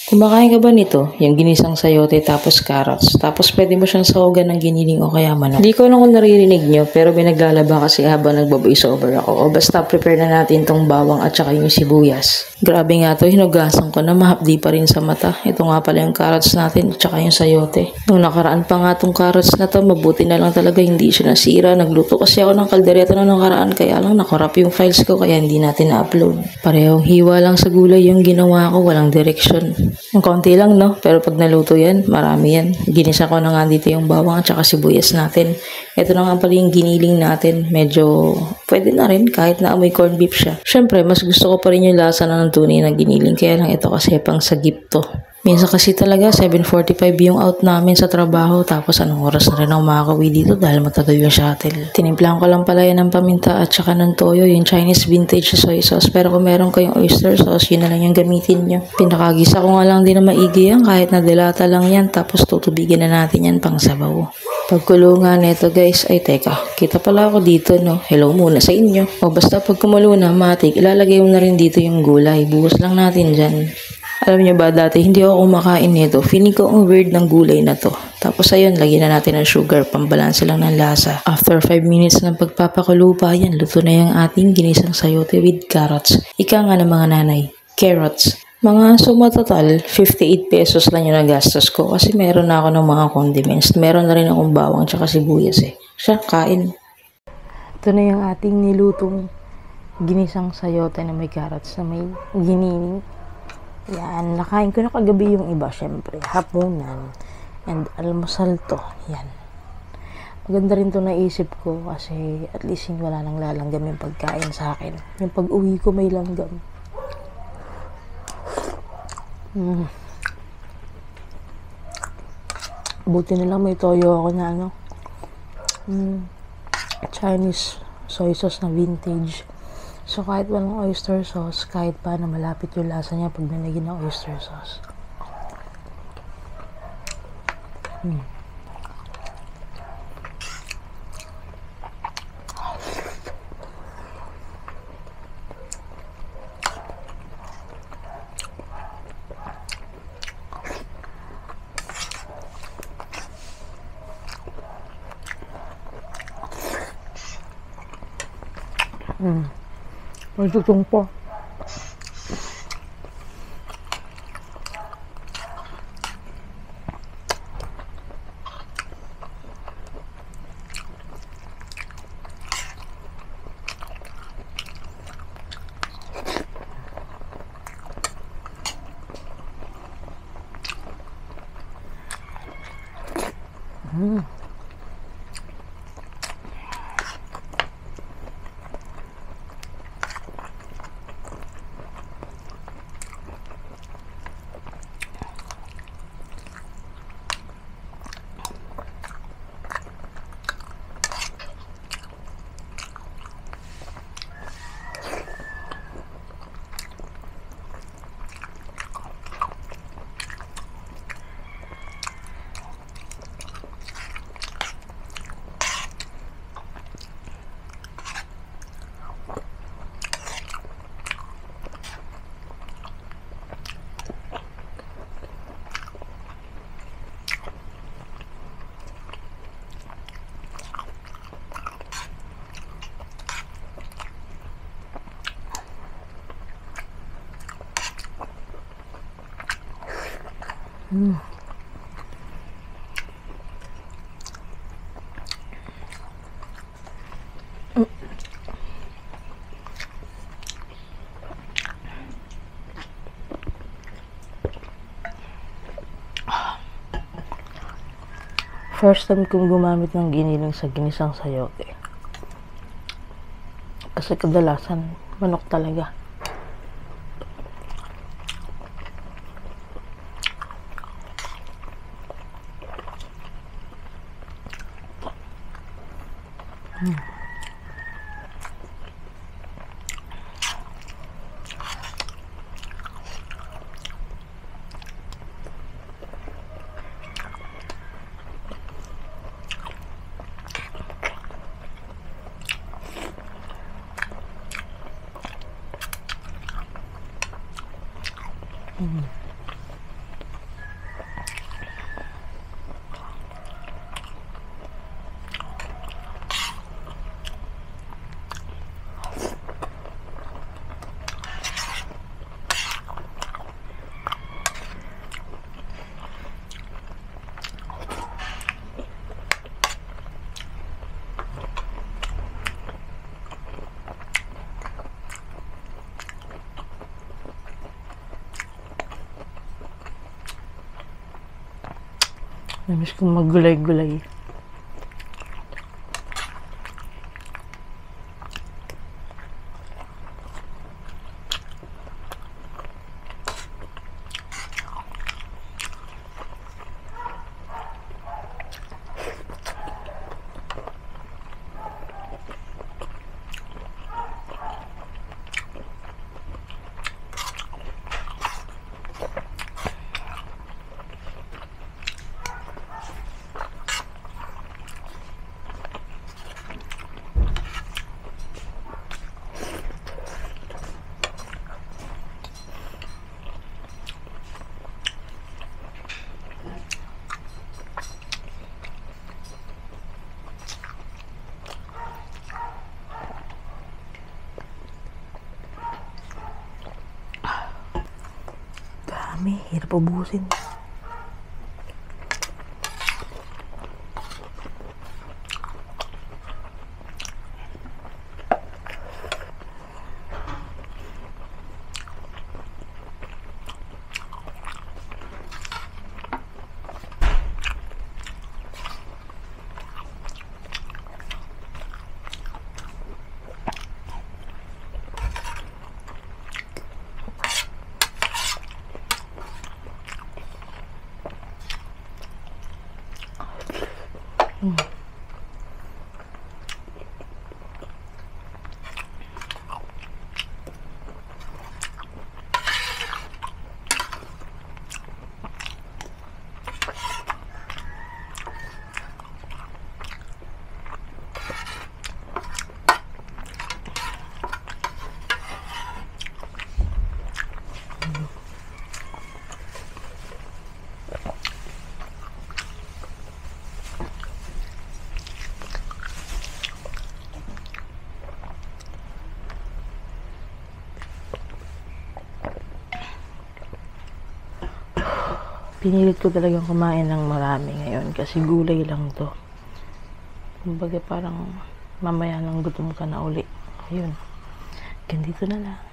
Kumakain ka ba nito? Yung ginisang sayote tapos carrots. Tapos pwede mo siyang sahugan ng giniling o kaya manok. Hindi ko alam kung naririnig nyo, pero may naglalaba kasi habang nagbo-voice over ako. O basta prepare na natin tong bawang at saka yung sibuyas. Grabe nga to, hinugasan ko na mahapdi pa rin sa mata. Ito nga pala yung carrots natin at saka yung sayote. Nung nakaraan pa nga tong carrots na to, mabuti na lang talaga hindi siya nasira. Nagluto kasi ako ng kaldereta na nakaraan, kaya lang nakorap yung files ko kaya hindi natin na-upload. Parehong hiwa lang sa gulay yung ginawa ko, walang direksyon. Ang konti lang, no? Pero pag naluto yan, marami yan. Ginisa ko na nga dito yung bawang at saka sibuyas natin. Ito na nga pala yung giniling natin. Medyo pwede na rin kahit na amoy corned beef siya. Syempre, mas gusto ko pa rin yung lasa na ng tunay na giniling. Kaya lang ito kasi pang sagip to. Minsan kasi talaga 7:45 yung out namin sa trabaho, tapos anong oras na rin ako makakauwi dito dahil matagal yung shuttle. Tinimplahan ko lang pala yan ng paminta at saka ng toyo, yung Chinese vintage soy sauce, pero kung meron kayong oyster sauce, yun na lang yung gamitin nyo. Pinakagisa ko nga lang din na maigi yan kahit na delata lang yan, tapos tutubigin na natin yan pang sabaw. Pagkulungan nito guys, ay teka, kita pala ako dito, no? Hello muna sa inyo. O basta pag kumulo na, matik, ilalagay mo na rin dito yung gulay, buhos lang natin dyan. Alam niyo ba, dati hindi ako kumakain nito. Feeling ko ang weird ng gulay na to. Tapos ayun, lagyan na natin ng sugar, pambalanse lang ng lasa. After 5 minutes ng pagpapakulo pa, yan, luto na yung ating ginisang sayote with carrots. Ika nga ng mga nanay, carrots. Mga suma total, 58 pesos lang yung nagastos ko kasi meron na ako ng mga condiments. Meron na rin akong bawang tsaka sibuyas eh. Siya, kain. Ito na yung ating nilutong ginisang sayote na may carrots na may giniling. Yan, nakain ko na kagabi yung iba, syempre, hapunan, and almusal to, yan. Maganda rin to naisip ko kasi at least wala nang lalanggam yung pagkain sa akin. Yung pag-uwi ko may langgam. Buti na lang may toyo ako na Chinese soy sauce na vintage. So, kahit walang oyster sauce, kahit pa na malapit yung lasa niya pag nalagyan ng oyster sauce. May tutong po. First time kong gumamit ng giniling sa ginisang sayote. Kasi kadalasan, manok talaga. Namiss kong maggulay-gulay. Dami, hirap ubusin. Pinilit ko talagang kumain ng marami ngayon kasi gulay lang to. Kumbaga parang mamaya lang gutom ka na uli. Ayun. Ganito na lang.